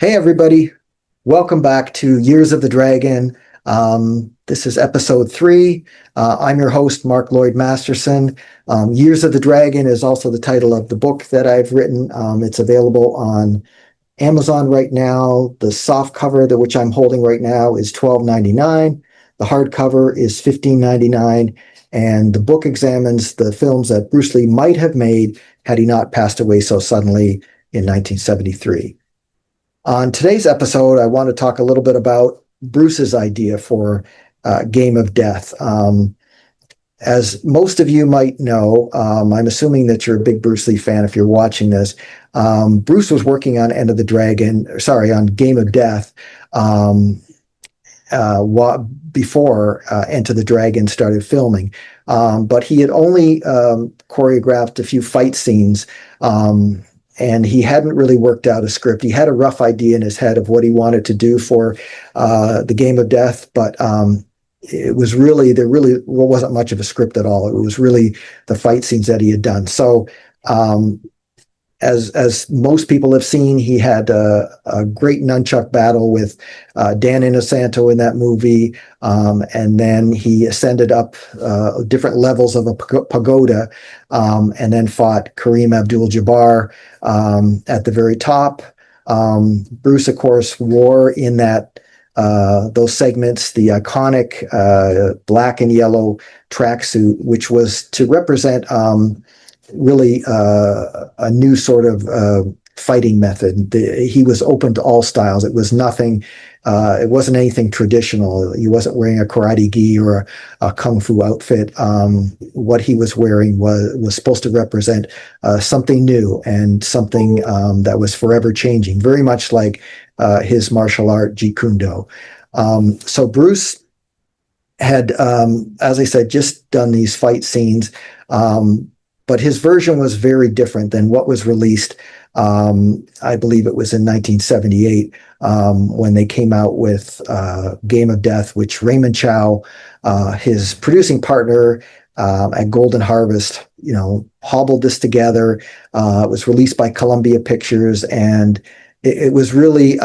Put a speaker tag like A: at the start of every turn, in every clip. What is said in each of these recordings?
A: Hey, everybody. Welcome back to Years of the Dragon. This is episode three. I'm your host, Mark Lloyd Masterson. Years of the Dragon is also the title of the book that I've written. It's available on Amazon right now. The soft cover that which I'm holding right now is $12.99. The hardcover is $15.99. And the book examines the films that Bruce Lee might have made had he not passed away so suddenly in 1973. On today's episode, I want to talk a little bit about Bruce's idea for Game of Death. As most of you might know, I'm assuming that you're a big Bruce Lee fan if you're watching this. Bruce was working on on Game of Death before Enter the Dragon started filming. But he had only choreographed a few fight scenes. And he hadn't really worked out a script. He had a rough idea in his head of what he wanted to do for the Game of Death, but there really wasn't much of a script at all. It was really the fight scenes that he had done. So as most people have seen, he had a great nunchuck battle with Dan Inosanto in that movie, and then he ascended up different levels of a pagoda, and then fought Kareem Abdul-Jabbar at the very top. Bruce, of course, wore in those segments the iconic black and yellow tracksuit, which was to represent really a new sort of fighting method. He was open to all styles. It was nothing. It wasn't anything traditional. He wasn't wearing a karate gi or a kung fu outfit. What he was wearing was supposed to represent something new and something that was forever changing, very much like his martial art, Jeet Kune Do. So Bruce had, as I said, just done these fight scenes. But his version was very different than what was released. I believe it was in 1978 when they came out with Game of Death, which Raymond Chow, his producing partner at Golden Harvest, hobbled this together. It was released by Columbia Pictures, and it was really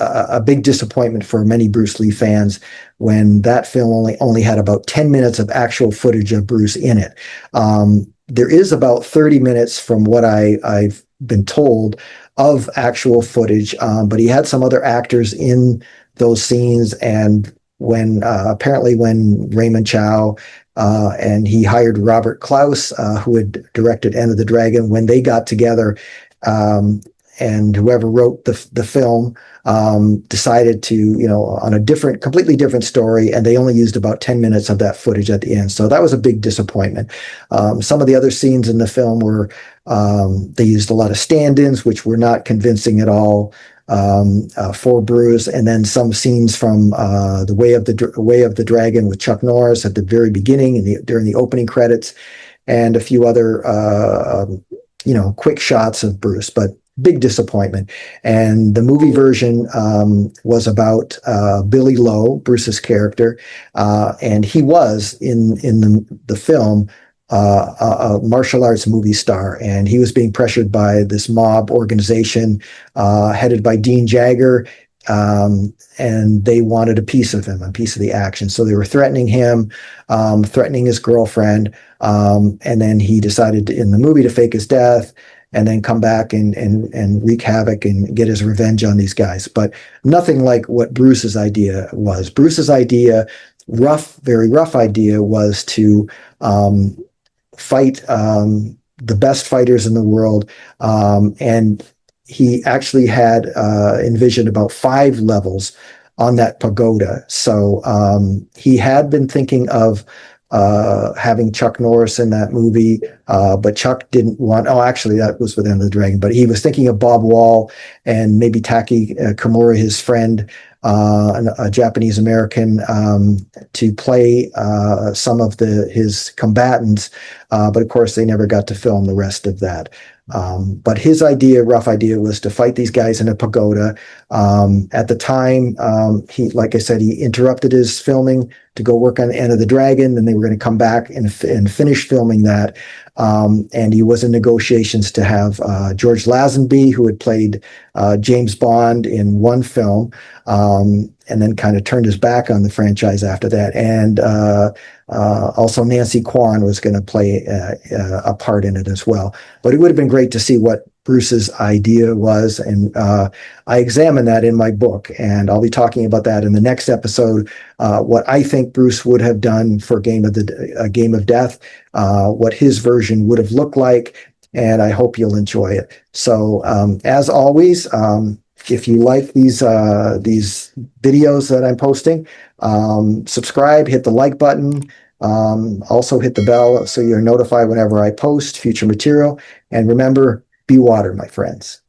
A: a big disappointment for many Bruce Lee fans when that film only had about 10 minutes of actual footage of Bruce in it. There is about 30 minutes from what I've been told of actual footage, but he had some other actors in those scenes. And apparently when Raymond Chow and he hired Robert Klaus, who had directed Enter the Dragon, when they got together, and whoever wrote the film decided to, on a completely different story, and they only used about 10 minutes of that footage at the end. So that was a big disappointment. Some of the other scenes in the film were, they used a lot of stand-ins, which were not convincing at all for Bruce. And then some scenes from the Way of the Dragon with Chuck Norris at the very beginning and during the opening credits, and a few other, quick shots of Bruce, but big disappointment. And the movie version was about Billy Lowe, Bruce's character, and he was in the film a martial arts movie star, and he was being pressured by this mob organization headed by Dean Jagger, and they wanted a piece of him, a piece of the action. So they were threatening him, threatening his girlfriend, and then he decided in the movie to fake his death and then come back and wreak havoc and get his revenge on these guys. But nothing like what Bruce's idea was. Bruce's idea, very rough idea, was to fight the best fighters in the world. And he actually had envisioned about 5 levels on that pagoda. So he had been thinking of having Chuck Norris in that movie, but Chuck didn't want. Oh, actually, that was with Enter the Dragon. But he was thinking of Bob Wall and maybe Taki Kimura, his friend, a Japanese American, to play some of his combatants. But of course, they never got to film the rest of that. But his rough idea, was to fight these guys in a pagoda. At the time, like I said, he interrupted his filming to go work on Enter the Dragon, and they were going to come back and finish filming that. And he was in negotiations to have George Lazenby, who had played James Bond in one film, and then kind of turned his back on the franchise after that. And also Nancy Kwan was going to play a part in it as well. But it would have been great to see what Bruce's idea was. And I examine that in my book, and I'll be talking about that in the next episode. What I think Bruce would have done for Game of Death, what his version would have looked like, and I hope you'll enjoy it. So as always, if you like these videos that I'm posting, subscribe, hit the like button, also hit the bell so you're notified whenever I post future material. And remember, be water, my friends.